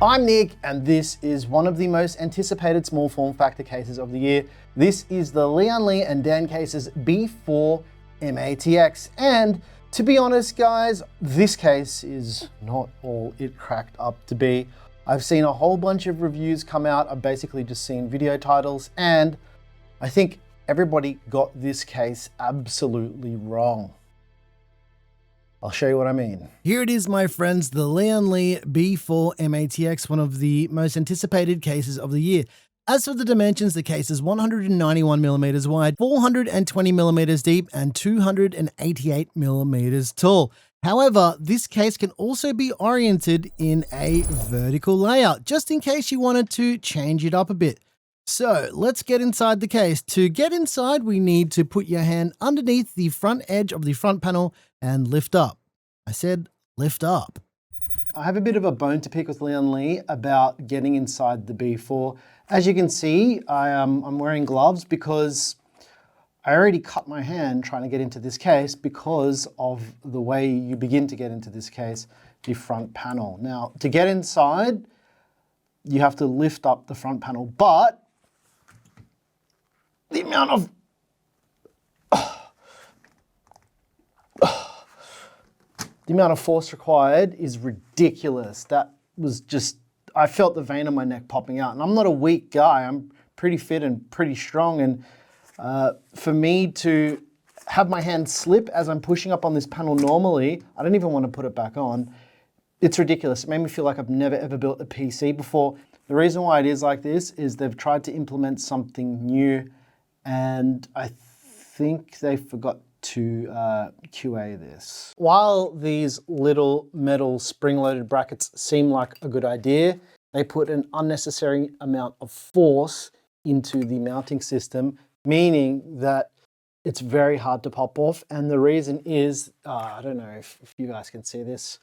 I'm Nick, and this is one of the most anticipated small form factor cases of the year. This is the Lian Li and Dan Case's B4 MATX. And to be honest, guys, this case is not all it cracked up to be. I've seen a whole bunch of reviews come out. I've basically just seen video titles, and I think everybody got this case absolutely wrong. I'll show you what I mean. Here it is, my friends, the Lian Li B4 MATX, one of the most anticipated cases of the year. As for the dimensions, the case is 191mm wide, 420mm deep, and 288mm tall. However, this case can also be oriented in a vertical layout, just in case you wanted to change it up a bit. So let's get inside the case. To get inside, we need to put your hand underneath the front edge of the front panel and lift up. I said lift up. I have a bit of a bone to pick with Lian Li about getting inside the B4. As you can see, I'm wearing gloves because I already cut my hand trying to get into this case because of the way you begin to get into this case, the front panel. Now, to get inside, you have to lift up the front panel, but the amount of force required is ridiculous. That was just, I felt the vein on my neck popping out. And I'm not a weak guy. I'm pretty fit and pretty strong. And for me to have my hand slip as I'm pushing up on this panel normally, I don't even want to put it back on. It's ridiculous. It made me feel like I've never ever built a PC before. The reason why it is like this is they've tried to implement something new, and I think they forgot to QA this. While these little metal spring-loaded brackets seem like a good idea, they put an unnecessary amount of force into the mounting system, meaning that it's very hard to pop off. And the reason is, I don't know if you guys can see this.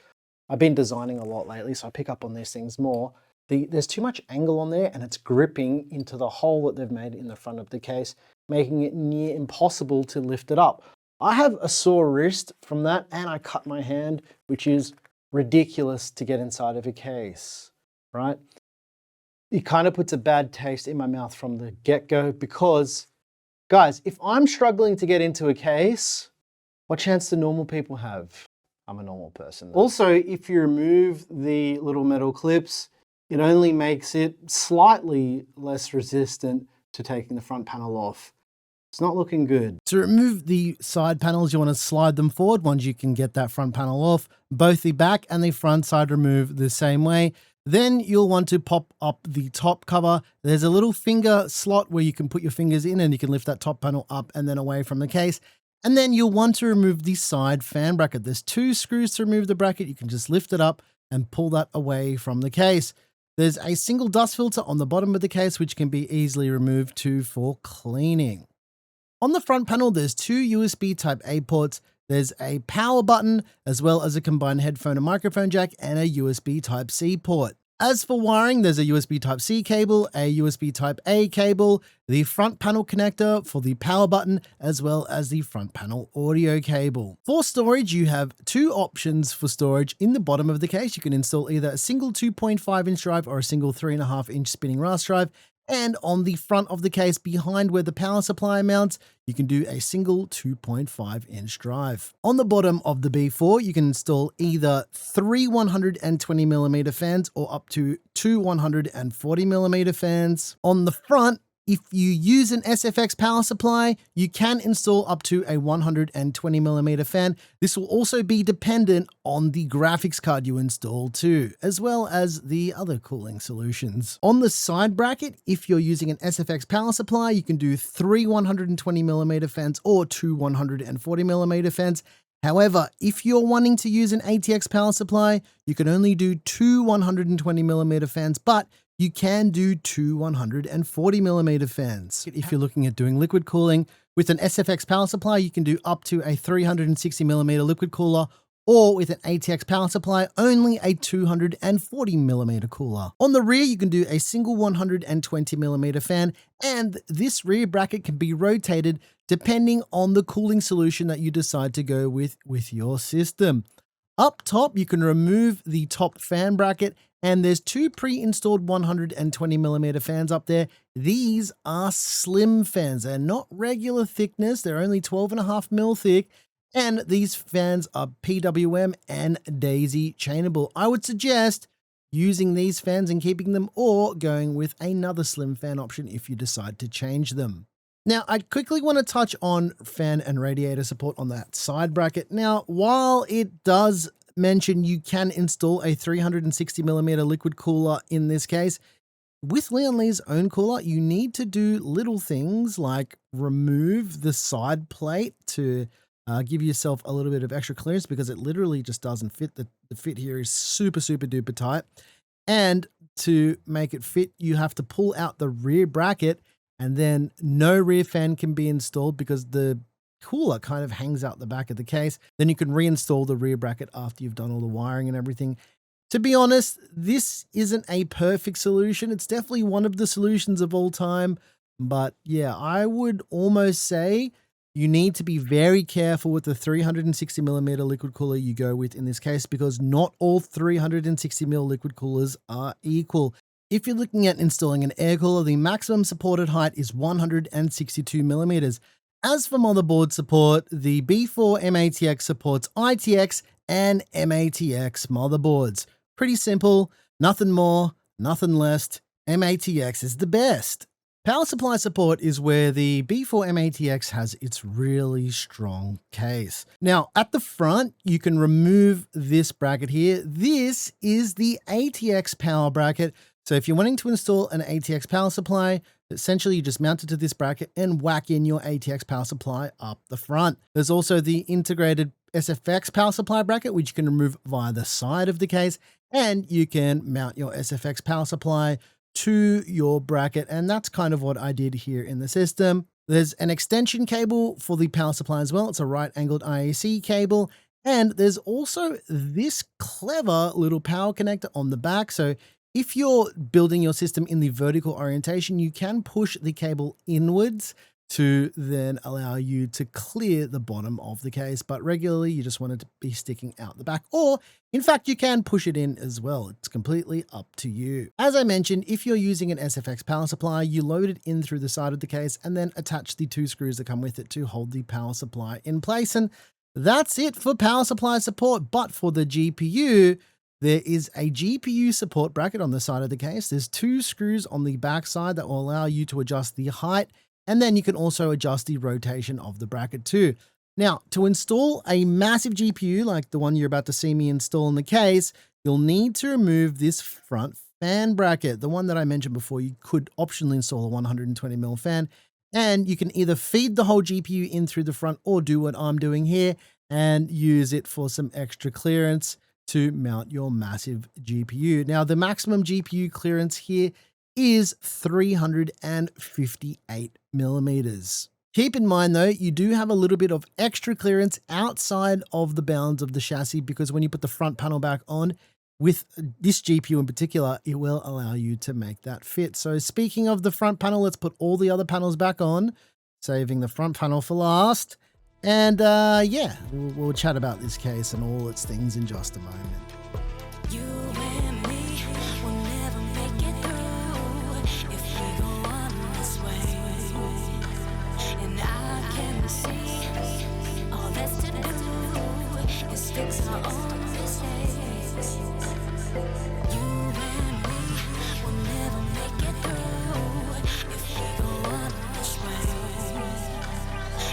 I've been designing a lot lately, so I pick up on these things more. There's too much angle on there, and it's gripping into the hole that they've made in the front of the case, making it near impossible to lift it up. I have a sore wrist from that, and I cut my hand, which is ridiculous to get inside of a case, right? It kind of puts a bad taste in my mouth from the get-go because, guys, if I'm struggling to get into a case, what chance do normal people have? I'm a normal person, though. Also, if you remove the little metal clips, it only makes it slightly less resistant to taking the front panel off. It's not looking good. To remove the side panels, you want to slide them forward once you can get that front panel off. Both the back and the front side remove the same way. Then you'll want to pop up the top cover. There's a little finger slot where you can put your fingers in and you can lift that top panel up and then away from the case. And then you'll want to remove the side fan bracket. There's 2 screws to remove the bracket. You can just lift it up and pull that away from the case. There's a single dust filter on the bottom of the case, which can be easily removed too for cleaning. On the front panel, there's 2 USB Type-A ports. There's a power button, as well as a combined headphone and microphone jack, and a USB Type-C port. As for wiring, there's a USB Type-C cable, a USB Type-A cable, the front panel connector for the power button, as well as the front panel audio cable. For storage, you have 2 options for storage in the bottom of the case. You can install either a single 2.5-inch drive or a single 3.5-inch spinning RAS drive. And on the front of the case, behind where the power supply mounts, you can do a single 2.5-inch drive. On the bottom of the B4, you can install either 3 120mm fans or up to 2 140mm fans. On the front, if you use an SFX power supply, you can install up to a 120mm fan. This will also be dependent on the graphics card you install too, as well as the other cooling solutions. On the side bracket, if you're using an SFX power supply, you can do 3 120mm fans or 2 140mm fans. However, if you're wanting to use an ATX power supply, you can only do 2 120mm fans, but you can do 2 140mm fans. If you're looking at doing liquid cooling, with an SFX power supply, you can do up to a 360mm liquid cooler, or with an ATX power supply, only a 240mm cooler. On the rear, you can do a single 120mm fan, and this rear bracket can be rotated depending on the cooling solution that you decide to go with your system. Up top, you can remove the top fan bracket And there's two pre-installed 120mm fans up there. These are slim fans. They're not regular thickness. They're only 12.5mm thick. And these fans are PWM and daisy chainable. I would suggest using these fans and keeping them, or going with another slim fan option if you decide to change them. Now, I quickly want to touch on fan and radiator support on that side bracket. Now, while it does mention you can install a 360mm liquid cooler in this case, with Lian Li's own cooler, you need to do little things like remove the side plate to give yourself a little bit of extra clearance, because it literally just doesn't fit. The fit here is super, super duper tight. And to make it fit, you have to pull out the rear bracket, and then no rear fan can be installed because the cooler kind of hangs out the back of the case. Then you can reinstall the rear bracket after you've done all the wiring and everything. To be honest, this isn't a perfect solution. It's definitely one of the solutions of all time. But yeah, I would almost say you need to be very careful with the 360mm liquid cooler you go with in this case, because not all 360mm liquid coolers are equal. If you're looking at installing an air cooler, the maximum supported height is 162mm. As for motherboard support, the B4 MATX supports ITX and MATX motherboards. Pretty simple, nothing more, nothing less. MATX is the best. Power supply support is where the B4 MATX has its really strong case. Now, at the front, you can remove this bracket here. This is the ATX power bracket. So if you're wanting to install an ATX power supply, essentially you just mount it to this bracket and whack in your ATX power supply up the front. There's also the integrated SFX power supply bracket, which you can remove via the side of the case, and you can mount your SFX power supply to your bracket. And that's kind of what I did here in the system. There's an extension cable for the power supply as well. It's a right angled IAC cable. And there's also this clever little power connector on the back. So if you're building your system in the vertical orientation, you can push the cable inwards to then allow you to clear the bottom of the case. But regularly, you just want it to be sticking out the back. Or, in fact, you can push it in as well. It's completely up to you. As I mentioned, if you're using an SFX power supply, you load it in through the side of the case and then attach the two screws that come with it to hold the power supply in place. And that's it for power supply support. But for the GPU, there is a GPU support bracket on the side of the case. There's two screws on the back side that will allow you to adjust the height, and then you can also adjust the rotation of the bracket too. Now, to install a massive GPU like the one you're about to see me install in the case, you'll need to remove this front fan bracket. The one that I mentioned before, you could optionally install a 120mm fan, and you can either feed the whole GPU in through the front or do what I'm doing here and use it for some extra clearance to mount your massive GPU. Now, the maximum GPU clearance here is 358mm. Keep in mind though, you do have a little bit of extra clearance outside of the bounds of the chassis, because when you put the front panel back on, with this GPU in particular, it will allow you to make that fit. So speaking of the front panel, let's put all the other panels back on, saving the front panel for last. And yeah, we'll chat about this case and all its things in just a moment. You and me will never make it through if we go on this way. And I can see all that's to do is fix our own mistakes. You and me will never make it through if we go on this way.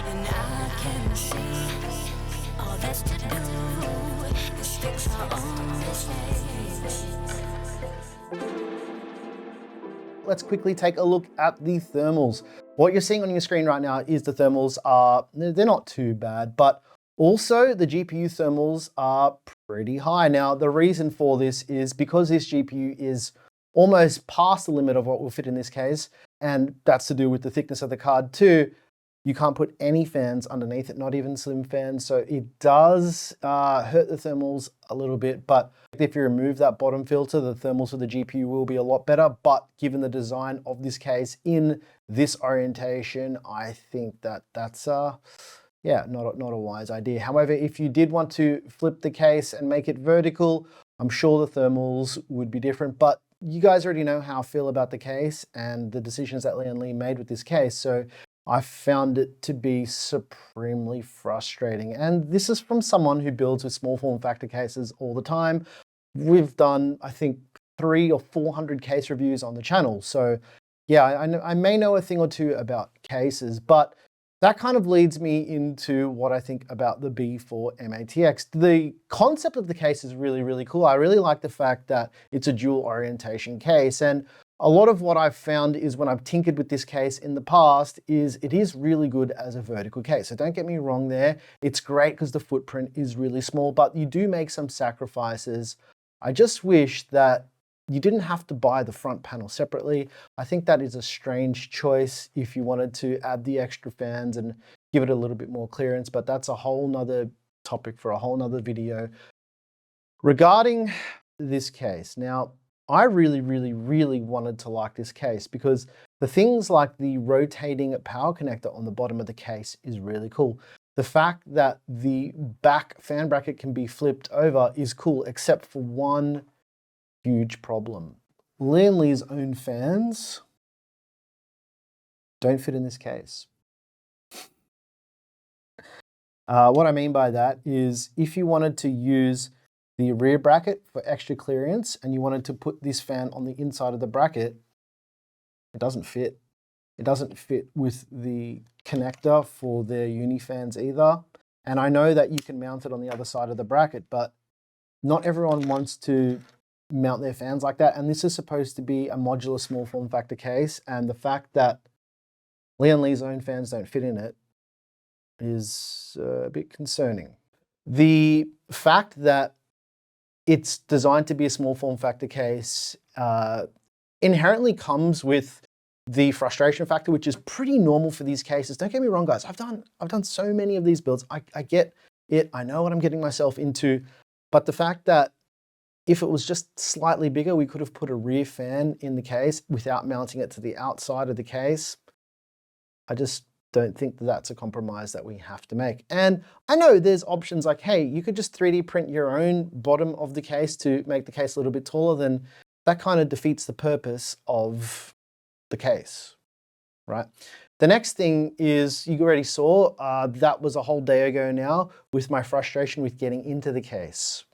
And I can see all that's to do is fix our own mistakes. Let's quickly take a look at the thermals. What you're seeing on your screen right now is the thermals they're not too bad, but also the GPU thermals are pretty high. Now, the reason for this is because this GPU is almost past the limit of what will fit in this case, and that's to do with the thickness of the card too. You can't put any fans underneath it, not even slim fans. So it does hurt the thermals a little bit, but if you remove that bottom filter, the thermals of the GPU will be a lot better. But given the design of this case in this orientation, I think that that's yeah, not a wise idea. However, if you did want to flip the case and make it vertical, I'm sure the thermals would be different, but you guys already know how I feel about the case and the decisions that Lian Li made with this case. So I found it to be supremely frustrating. And this is from someone who builds with small form factor cases all the time. We've done, I think, 300 or 400 case reviews on the channel. So yeah, I may know a thing or two about cases, but that kind of leads me into what I think about the B4 MATX. The concept of the case is really, really cool. I really like the fact that it's a dual orientation case. And a lot of what I've found is when I've tinkered with this case in the past is it is really good as a vertical case. So don't get me wrong there. It's great because the footprint is really small, but you do make some sacrifices. I just wish that you didn't have to buy the front panel separately. I think that is a strange choice if you wanted to add the extra fans and give it a little bit more clearance, but that's a whole nother topic for a whole nother video. Regarding this case, now, I really, really, really wanted to like this case because the things like the rotating power connector on the bottom of the case is really cool. The fact that the back fan bracket can be flipped over is cool, except for one huge problem. Lian Li's own fans don't fit in this case. What I mean by that is if you wanted to use the rear bracket for extra clearance and you wanted to put this fan on the inside of the bracket, it doesn't fit. It doesn't fit with the connector for their uni fans either. And I know that you can mount it on the other side of the bracket, but not everyone wants to mount their fans like that. And this is supposed to be a modular small form factor case. And the fact that Lian Li's own fans don't fit in it is a bit concerning. The fact that it's designed to be a small form factor case inherently comes with the frustration factor, which is pretty normal for these cases. Don't get me wrong, guys. I've done so many of these builds. I get it. I know what I'm getting myself into. But the fact that if it was just slightly bigger, we could have put a rear fan in the case without mounting it to the outside of the case. I just don't think that that's a compromise that we have to make. And I know there's options like, hey, you could just 3D print your own bottom of the case to make the case a little bit taller. Then that kind of defeats the purpose of the case, right? The next thing is, you already saw, that was a whole day ago now with my frustration with getting into the case.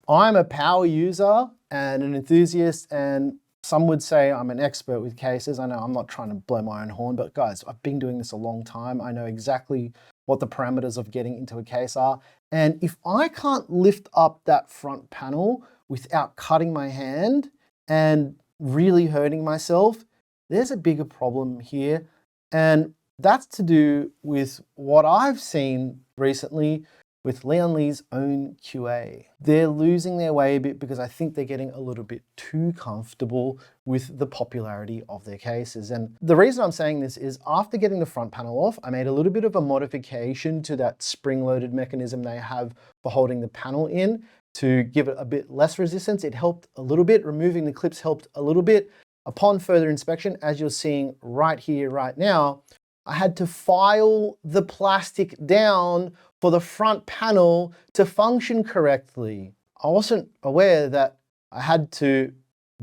I'm a power user and an enthusiast, and some would say I'm an expert with cases. I know I'm not trying to blow my own horn, but guys, I've been doing this a long time. I know exactly what the parameters of getting into a case are. And if I can't lift up that front panel without cutting my hand and really hurting myself, there's a bigger problem here. And that's to do with what I've seen recently with Lian Li's own QA. They're losing their way a bit because I think they're getting a little bit too comfortable with the popularity of their cases. And the reason I'm saying this is after getting the front panel off, I made a little bit of a modification to that spring-loaded mechanism they have for holding the panel in to give it a bit less resistance. It helped a little bit. Removing the clips helped a little bit. Upon further inspection, as you're seeing right here, right now, I had to file the plastic down for the front panel to function correctly. I wasn't aware that I had to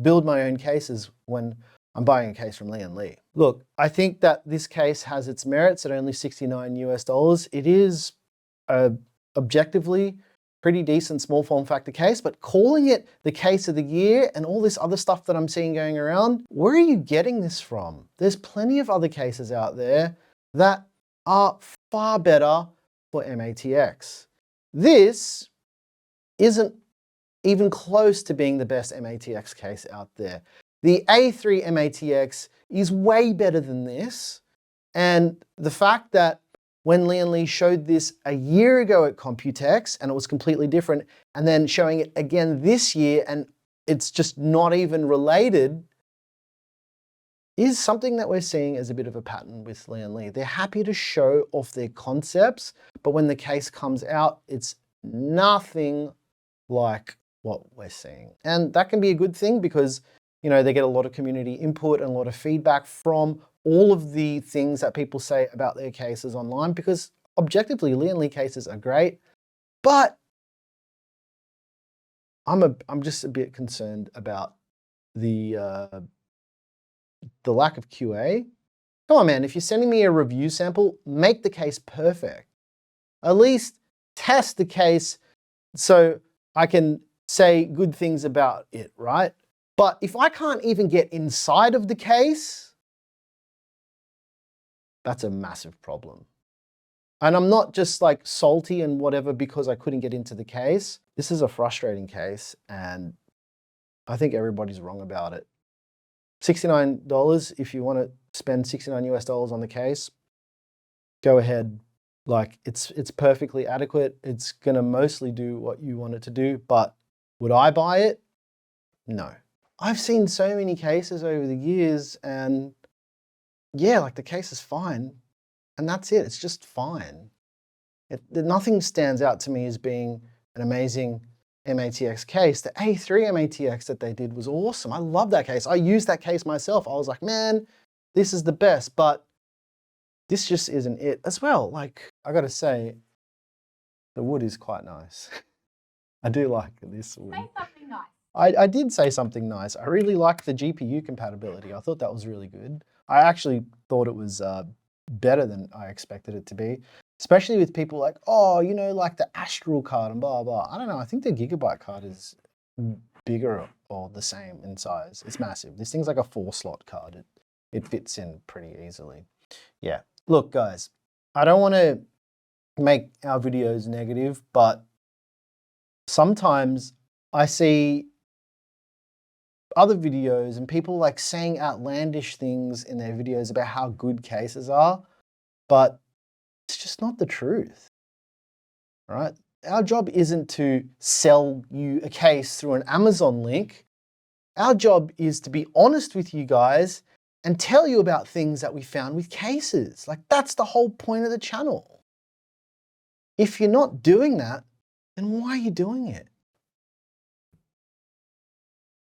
build my own cases when I'm buying a case from Lian Li. Look, I think that this case has its merits at only $69 US. It is objectively pretty decent small form factor case, but calling it the case of the year and all this other stuff that I'm seeing going around, where are you getting this from? There's plenty of other cases out there that are far better for MATX. This isn't even close to being the best MATX case out there. The A3 MATX is way better than this. And the fact that when Lian Li showed this a year ago at Computex and it was completely different, and then showing it again this year and it's just not even related, is something that we're seeing as a bit of a pattern with Lian Li. They're happy to show off their concepts, but when the case comes out, it's nothing like what we're seeing. And that can be a good thing because, you know, they get a lot of community input and a lot of feedback from all of the things that people say about their cases online, because objectively, Lian Li cases are great, but I'm just a bit concerned about the lack of QA. Come on, man, if you're sending me a review sample, make the case perfect. At least test the case so I can say good things about it, right? But if I can't even get inside of the case, that's a massive problem. And I'm not just like salty and whatever because I couldn't get into the case. This is a frustrating case and I think everybody's wrong about it. $69, if you want to spend 69 US dollars on the case, go ahead. Like it's perfectly adequate. It's gonna mostly do what you want it to do, but would I buy it? No. I've seen so many cases over the years and yeah, like the case is fine and that's it. It's just fine. Nothing stands out to me as being an amazing MATX case. The A3 MATX that they did was awesome. I love that case. I used that case myself. I was like, man, this is the best, but this just isn't it as well. Like, I gotta say, the wood is quite nice. I do like this wood. Say something nice. I did say something nice. I really liked the GPU compatibility. I thought that was really good. I actually thought it was better than I expected it to be, especially with people like, oh, you know, like the Astral card and blah, blah. I don't know. I think the Gigabyte card is bigger or the same in size. It's massive. This thing's like a 4-slot card. It fits in pretty easily. Yeah. Look, guys, I don't want to make our videos negative, but sometimes I see other videos and people like saying outlandish things in their videos about how good cases are, but it's just not the truth, right? Our job isn't to sell you a case through an Amazon link. Our job is to be honest with you guys and tell you about things that we found with cases. Like that's the whole point of the channel. If you're not doing that, then why are you doing it?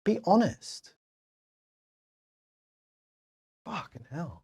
Be honest. Fucking hell.